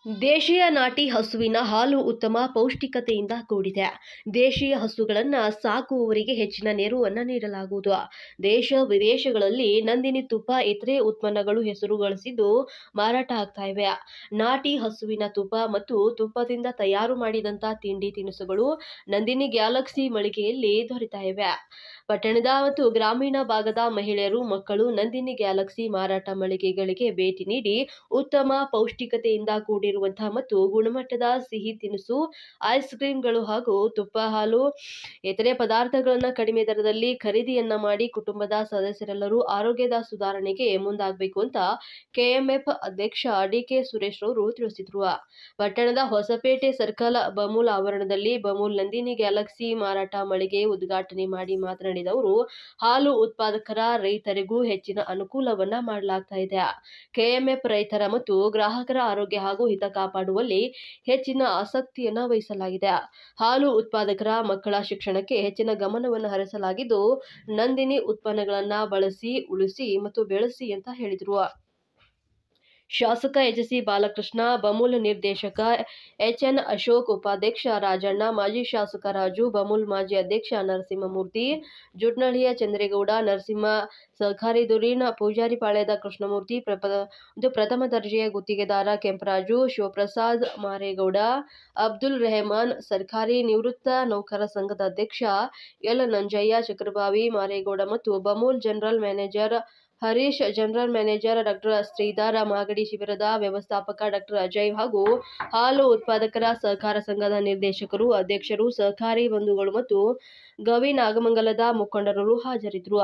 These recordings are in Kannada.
ದೇಶೀಯ ನಾಟಿ ಹಸುವಿನ ಹಾಲು ಉತ್ತಮ ಪೌಷ್ಟಿಕತೆಯಿಂದ ಕೂಡಿದೆ. ದೇಶೀಯ ಹಸುಗಳನ್ನು ಸಾಕುವವರಿಗೆ ಹೆಚ್ಚಿನ ನೆರವನ್ನು ನೀಡಲಾಗುವುದು. ದೇಶ ವಿದೇಶಗಳಲ್ಲಿ ನಂದಿನಿ ತುಪ್ಪ ಇತರೆ ಉತ್ಪನ್ನಗಳು ಹೆಸರು ಗಳಿಸಿದ್ದು ಮಾರಾಟ ಆಗ್ತಾ ಇವೆ. ನಾಟಿ ಹಸುವಿನ ತುಪ್ಪ ಮತ್ತು ತುಪ್ಪದಿಂದ ತಯಾರು ಮಾಡಿದಂಥ ತಿಂಡಿ ತಿನಿಸುಗಳು ನಂದಿನಿ ಗ್ಯಾಲಕ್ಸಿ ಮಳಿಗೆಯಲ್ಲಿ ದೊರೆತಾ ಇವೆ. ಪಟ್ಟಣದ ಮತ್ತು ಗ್ರಾಮೀಣ ಭಾಗದ ಮಹಿಳೆಯರು, ಮಕ್ಕಳು ನಂದಿನಿ ಗ್ಯಾಲಕ್ಸಿ ಮಾರಾಟ ಮಳಿಗೆಗಳಿಗೆ ಭೇಟಿ ನೀಡಿ ಉತ್ತಮ ಪೌಷ್ಟಿಕತೆಯಿಂದ ಕೂಡಿರುವಂತಹ ಮತ್ತು ಗುಣಮಟ್ಟದ ಸಿಹಿ ತಿನಿಸು, ಐಸ್ ಕ್ರೀಮ್ಗಳು ಹಾಗೂ ತುಪ್ಪ, ಹಾಲು, ಇತರೆ ಪದಾರ್ಥಗಳನ್ನು ಕಡಿಮೆ ದರದಲ್ಲಿ ಖರೀದಿಯನ್ನ ಮಾಡಿ ಕುಟುಂಬದ ಸದಸ್ಯರೆಲ್ಲರೂ ಆರೋಗ್ಯದ ಸುಧಾರಣೆಗೆ ಮುಂದಾಗಬೇಕು ಅಂತ ಕೆಎಂಎಫ್ ಅಧ್ಯಕ್ಷ ಡಿಕೆ ಸುರೇಶ್ ಅವರು ತಿಳಿಸಿದರು. ಪಟ್ಟಣದ ಹೊಸಪೇಟೆ ಸರ್ಕಲ್ ಬಮೂಲ್ ಆವರಣದಲ್ಲಿ ಬಮೂಲ್ ನಂದಿನಿ ಗ್ಯಾಲಕ್ಸಿ ಮಾರಾಟ ಮಳಿಗೆ ಉದ್ಘಾಟನೆ ಮಾಡಿ ಮಾತನಾಡಿದ ಅವರು, ಹಾಲು ಉತ್ಪಾದಕರ ರೈತರಿಗೂ ಹೆಚ್ಚಿನ ಅನುಕೂಲವನ್ನ ಮಾಡಲಾಗ್ತಾ ಇದೆ. ಕೆಎಂಎಫ್ ರೈತರ ಮತ್ತು ಗ್ರಾಹಕರ ಆರೋಗ್ಯ ಹಾಗೂ ಹಿತ ಕಾಪಾಡುವಲ್ಲಿ ಹೆಚ್ಚಿನ ಆಸಕ್ತಿಯನ್ನ ವಹಿಸಲಾಗಿದೆ. ಹಾಲು ಉತ್ಪಾದಕರ ಮಕ್ಕಳ ಶಿಕ್ಷಣಕ್ಕೆ ಹೆಚ್ಚಿನ ಗಮನವನ್ನು ಹರಿಸಲಾಗಿದ್ದು, ನಂದಿನಿ ಉತ್ಪನ್ನಗಳನ್ನ ಬಳಸಿ, ಉಳಿಸಿ ಮತ್ತು ಬೆಳೆಸಿ ಅಂತ ಹೇಳಿದರು. ಶಾಸಕ ಎಚ್.ಸಿ. ಬಾಲಕೃಷ್ಣ, ಬಮೂಲ್ ನಿರ್ದೇಶಕ ಎಚ್.ಎನ್. ಅಶೋಕ್, ಉಪಾಧ್ಯಕ್ಷ ರಾಜಣ್ಣ, ಮಾಜಿ ಶಾಸಕ ರಾಜು, ಬಮೂಲ್ ಮಾಜಿ ಅಧ್ಯಕ್ಷ ನರಸಿಂಹಮೂರ್ತಿ, ಜುಟ್ನಳ್ಳಿಯ ಚಂದ್ರೇಗೌಡ, ನರಸಿಂಹ, ಸಹಕಾರಿ ಧುರೀಣ, ಪೂಜಾರಿಪಾಳ್ಯದ ಕೃಷ್ಣಮೂರ್ತಿ, ಪ್ರಥಮ ದರ್ಜೆಯ ಗುತ್ತಿಗೆದಾರ ಕೆಂಪರಾಜು, ಶಿವಪ್ರಸಾದ್ ಮಾರೇಗೌಡ, ಅಬ್ದುಲ್ ರೆಹಮಾನ್, ಸರ್ಕಾರಿ ನಿವೃತ್ತ ನೌಕರ ಸಂಘದ ಅಧ್ಯಕ್ಷ ಎಲ್. ನಂಜಯ್ಯ, ಚಕ್ರಭಾವಿ, ಮಾರೇಗೌಡ ಮತ್ತು Bamul general manager Harish, general manager ಡಾ. ಶ್ರೀಧರ್, ಮಾಗಡಿ ಶಿಬಿರದ ವ್ಯವಸ್ಥಾಪಕ ಡಾ. ಅಜಯ್ ಹಾಗೂ ಹಾಲು ಉತ್ಪಾದಕರ ಸಹಕಾರ ಸಂಘದ ನಿರ್ದೇಶಕರು, ಅಧ್ಯಕ್ಷರು, ಸಹಕಾರಿ ಬಂಧುಗಳು ಮತ್ತು ಗವಿ ನಾಗಮಂಗಲದ ಮುಖಂಡರು ಹಾಜರಿದ್ದರು.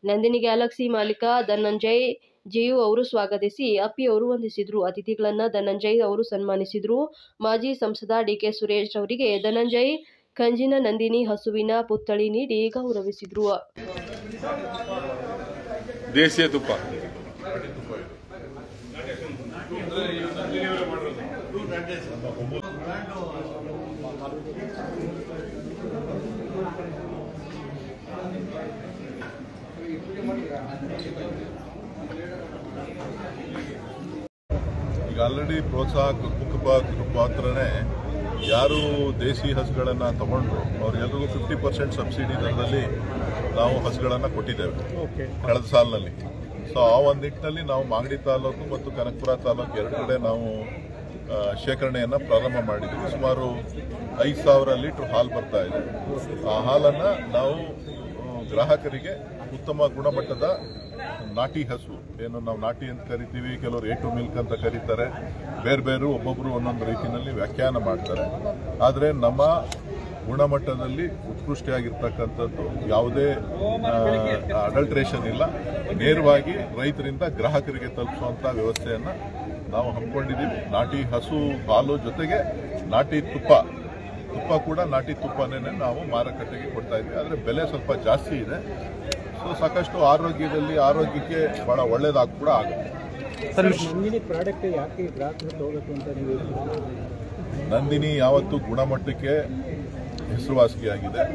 ನಂದಿನಿ ಗ್ಯಾಲಕ್ಸಿ ಮಾಲೀಕ ಧನಂಜಯ್ ಜಿಯು ಅವರು ಸ್ವಾಗತಿಸಿ ಅಪ್ಪಿ ಅವರು ವಂದಿಸಿದರು. ಅತಿಥಿಗಳನ್ನ ಧನಂಜಯ್ ಅವರು ಸನ್ಮಾನಿಸಿದರು. ಮಾಜಿ ಸಂಸದ ಡಿಕೆ ಸುರೇಶ್ ಅವರಿಗೆ ಧನಂಜಯ್ ಕಂಜಿನ ನಂದಿನಿ ಹಸುವಿನ ಪುತ್ಥಳಿ ನೀಡಿ ಗೌರವಿಸಿದರು. ದೇಶೀಯ ತುಪ್ಪ ಈಗ ಆಲ್ರೆಡಿ ಪ್ರೋತ್ಸಾಹ ಮುಖಪಾತ್ರನೇ ಯಾರು ದೇಸಿ ಹಸುಗಳನ್ನು ತಗೊಂಡ್ರು ಅವ್ರಿಗೆಲ್ರಿಗೂ 50% ಸಬ್ಸಿಡಿ ದರದಲ್ಲಿ ನಾವು ಹಸುಗಳನ್ನು ಕೊಟ್ಟಿದ್ದೇವೆ ಕಳೆದ ಸಾಲಿನಲ್ಲಿ. ಸೊ ಆ ಒಂದು ನಿಟ್ಟಿನಲ್ಲಿ ನಾವು ಮಾಗಡಿ ತಾಲೂಕು ಮತ್ತು ಕನಕಪುರ ತಾಲೂಕು ಎರಡು ಕಡೆ ನಾವು ಶೇಖರಣೆಯನ್ನು ಪ್ರಾರಂಭ ಮಾಡಿದ್ದೀವಿ. ಸುಮಾರು 5,000 ಲೀಟರ್ ಹಾಲು ಬರ್ತಾ ಇದೆ. ಆ ಹಾಲನ್ನು ನಾವು ಗ್ರಾಹಕರಿಗೆ ಉತ್ತಮ ಗುಣಮಟ್ಟದ ನಾಟಿ ಹಸು, ಏನು ನಾವು ನಾಟಿ ಅಂತ ಕರಿತೀವಿ, ಕೆಲವರು A2 ಮಿಲ್ಕ್ ಅಂತ ಕರೀತಾರೆ, ಬೇರೆ ಒಬ್ಬೊಬ್ಬರು ಒಂದೊಂದು ರೀತಿಯಲ್ಲಿ ವ್ಯಾಖ್ಯಾನ ಮಾಡ್ತಾರೆ. ಆದರೆ ನಮ್ಮ ಗುಣಮಟ್ಟದಲ್ಲಿ ಉತ್ಕೃಷ್ಟಿಯಾಗಿರ್ತಕ್ಕಂಥದ್ದು, ಯಾವುದೇ ಅಡಲ್ಟ್ರೇಷನ್ ಇಲ್ಲ, ನೇರವಾಗಿ ರೈತರಿಂದ ಗ್ರಾಹಕರಿಗೆ ತಲುಪಿಸುವಂಥ ವ್ಯವಸ್ಥೆಯನ್ನು ನಾವು ಹಮ್ಮಿಕೊಂಡಿದ್ದೀವಿ. ನಾಟಿ ಹಸು ಹಾಲು ಜೊತೆಗೆ ನಾಟಿ ತುಪ್ಪ ಕೂಡ ನಾಟಿ ತುಪ್ಪನೇ ನಾವು ಮಾರುಕಟ್ಟೆಗೆ ಕೊಡ್ತಾ ಇದ್ವಿ. ಆದರೆ ಬೆಲೆ ಸ್ವಲ್ಪ ಜಾಸ್ತಿ ಇದೆ. ಸೊ ಸಾಕಷ್ಟು ಆರೋಗ್ಯಕ್ಕೆ ಬಹಳ ಒಳ್ಳೇದಾಗ ಕೂಡ ಆಗುತ್ತೆ. ನಂದಿನಿ ಯಾವತ್ತು ಗುಣಮಟ್ಟಕ್ಕೆ ಹೆಸರುವಾಸಿಯಾಗಿದೆ.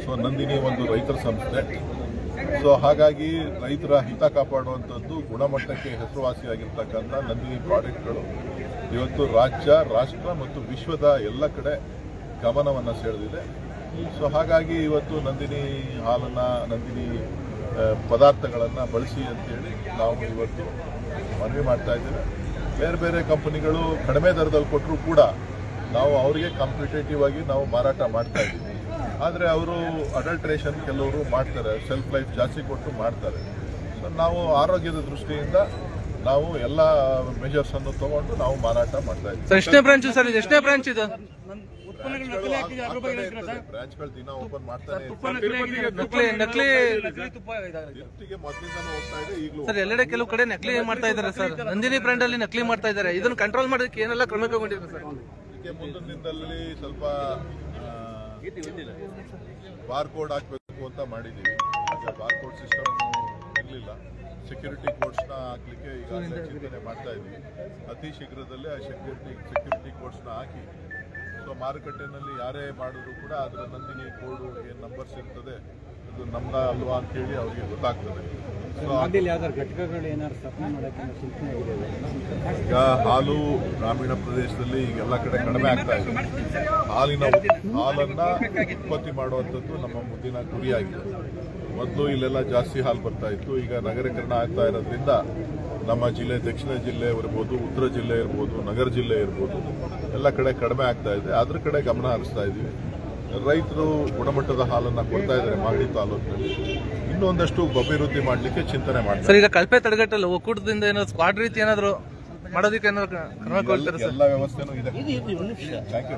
ಸೊ ನಂದಿನಿ ಒಂದು ರೈತರ ಸಂಸ್ಥೆ. ಸೊ ಹಾಗಾಗಿ ರೈತರ ಹಿತ ಕಾಪಾಡುವಂಥದ್ದು, ಗುಣಮಟ್ಟಕ್ಕೆ ಹೆಸರುವಾಸಿಯಾಗಿರ್ತಕ್ಕಂಥ ನಂದಿನಿ ಪ್ರಾಡಕ್ಟ್ಗಳು ಇವತ್ತು ರಾಜ್ಯ, ರಾಷ್ಟ್ರ ಮತ್ತು ವಿಶ್ವದ ಎಲ್ಲ ಕಡೆ ಗಮನವನ್ನು ಸೆಳೆದಿದೆ. ಸೊ ಹಾಗಾಗಿ ಇವತ್ತು ನಂದಿನಿ ಹಾಲನ್ನು, ನಂದಿನಿ ಪದಾರ್ಥಗಳನ್ನು ಬಳಸಿ ಅಂತೇಳಿ ನಾವು ಇವತ್ತು ಮನವಿ ಮಾಡ್ತಾ ಇದ್ದೇವೆ. ಬೇರೆ ಕಂಪನಿಗಳು ಕಡಿಮೆ ದರದಲ್ಲಿ ಕೊಟ್ಟರೂ ಕೂಡ ನಾವು ಅವರಿಗೆ ಕಾಂಪಿಟೇಟಿವ್ ಆಗಿ ನಾವು ಮಾರಾಟ ಮಾಡ್ತಾ ಇದ್ದೀವಿ. ಆದರೆ ಅವರು ಅಡಲ್ಟ್ರೇಷನ್ ಕೆಲವರು ಮಾಡ್ತಾರೆ, ಸೆಲ್ಫ್ ಲೈಫ್ ಜಾಸ್ತಿ ಕೊಟ್ಟು ಮಾಡ್ತಾರೆ. ಸೊ ನಾವು ಆರೋಗ್ಯದ ದೃಷ್ಟಿಯಿಂದ ನಾವು ಎಲ್ಲ ಮೆಜರ್ಸ್ ಅನ್ನು ತಗೊಂಡು ನಾವು ಮಾರಾಟ ಮಾಡ್ತಾ ಇದ್ದೀವಿ. ಎಷ್ಟನೇ ಬ್ರಾಂಚ್ ಇದು? ಬ್ರಾಂಚ್ಗಳು ದಿನ ಓಪನ್ ಮಾಡ್ತಾನೆ ಸರ್. ಎಲ್ಲೆಡೆ ಕೆಲವು ಕಡೆ ನಕಲಿ ಮಾಡ್ತಾ ಇದ್ದಾರೆ ಸರ್. ನಂದಿನಿ ಬ್ರ್ಯಾಂಡ್ ಅಲ್ಲಿ ನಕಲಿ ಮಾಡ್ತಾ ಇದ್ದಾರೆ. ಇದನ್ನು ಕಂಟ್ರೋಲ್ ಮಾಡೋದಕ್ಕೆ ಏನೆಲ್ಲ ಕ್ರಮ ತಗೊಂಡಿದ್ದಾರೆ ಸರ್? ಇದಕ್ಕೆ ಮುಂದಿನ ದಿನದಲ್ಲಿ ಸ್ವಲ್ಪ ಬಾರ್ ಕೋಡ್ ಹಾಕಬೇಕು ಅಂತ ಮಾಡಿದ್ದೀವಿ. ಬಾರ್ ಕೋಡ್ ಸಿಸ್ಟಮ್ ಇರಲಿಲ್ಲ. ಸೆಕ್ಯೂರಿಟಿ ಕೋಡ್ಸ್ನ ಹಾಕ್ಲಿಕ್ಕೆ ಈಗಾಗಲೇ ಚಿಂತನೆ ಮಾಡ್ತಾ ಇದ್ದೀವಿ. ಅತಿ ಶೀಘ್ರದಲ್ಲೇ ಆ ಸೆಕ್ಯೂರಿಟಿ ಕೋಡ್ಸ್ನ ಹಾಕಿ, ಸೊ ಮಾರುಕಟ್ಟೆನಲ್ಲಿ ಯಾರೇ ಮಾಡಿದ್ರು ಕೂಡ ಅದರ ನಂದಿನಿ ಕೋಡು ಏನು ನಂಬರ್ಸ್ ಇರ್ತದೆ ನಮ್ದ ಅಲ್ವಾ ಅಂತ ಹೇಳಿ ಅವರಿಗೆ ಗೊತ್ತಾಗ್ತದೆ. ಘಟಕಗಳು ಏನಾದ್ರು ಸ್ಥಾಪನೆ ಮಾಡೋಕ್ಕೆ ಸೂಚನೆ ಆಗಿದೆ. ಈಗ ಹಾಲು ಗ್ರಾಮೀಣ ಪ್ರದೇಶದಲ್ಲಿ ಈಗ ಎಲ್ಲ ಕಡೆ ಕಡಿಮೆ ಆಗ್ತಾ ಇದೆ. ಹಾಲನ್ನ ಉತ್ಪತ್ತಿ ಮಾಡುವಂಥದ್ದು ನಮ್ಮ ಮುಂದಿನ ಗುರಿಯಾಗಿದೆ. ಮೊದಲು ಇಲ್ಲೆಲ್ಲ ಜಾಸ್ತಿ ಹಾಲು ಬರ್ತಾ ಇತ್ತು. ಈಗ ನಗರೀಕರಣ ಆಗ್ತಾ ಇರೋದ್ರಿಂದ ನಮ್ಮ ಜಿಲ್ಲೆ, ದಕ್ಷಿಣ ಜಿಲ್ಲೆ ಇರ್ಬೋದು, ಉತ್ತರ ಜಿಲ್ಲೆ ಇರ್ಬೋದು, ನಗರ ಜಿಲ್ಲೆ ಇರ್ಬೋದು, ಎಲ್ಲ ಕಡೆ ಕಡಿಮೆ ಆಗ್ತಾ ಇದೆ. ಅದ್ರ ಕಡೆ ಗಮನ ಹರಿಸ್ತಾ ಇದ್ದೀವಿ. ರೈತರು ಗುಣಮಟ್ಟದ ಹಾಲನ್ನು ಕೊಡ್ತಾ ಇದ್ದಾರೆ ಮಾಗಡಿ ತಾಲೂಕಿನಲ್ಲಿ. ಇನ್ನೊಂದಷ್ಟು ಅಭಿವೃದ್ಧಿ ಮಾಡಲಿಕ್ಕೆ ಚಿಂತನೆ ಮಾಡ್ತಾರೆ. ಸರ್, ಈಗ ಕಳಪೆ ತಡೆಗಟ್ಟಲು ಒಕ್ಕೂಟದಿಂದ ಏನಾದ್ರು ಸ್ಕ್ವಾಡ್ ರೀತಿ ಏನಾದ್ರು ಮಾಡೋದಕ್ಕೆ ಏನಾದ್ರು ಕ್ರಮ ಕೈಗೊಳ್ತಾರೆ ಸರ್? ಎಲ್ಲ ವ್ಯವಸ್ಥೆನೂ ಇದೆ. Thank you.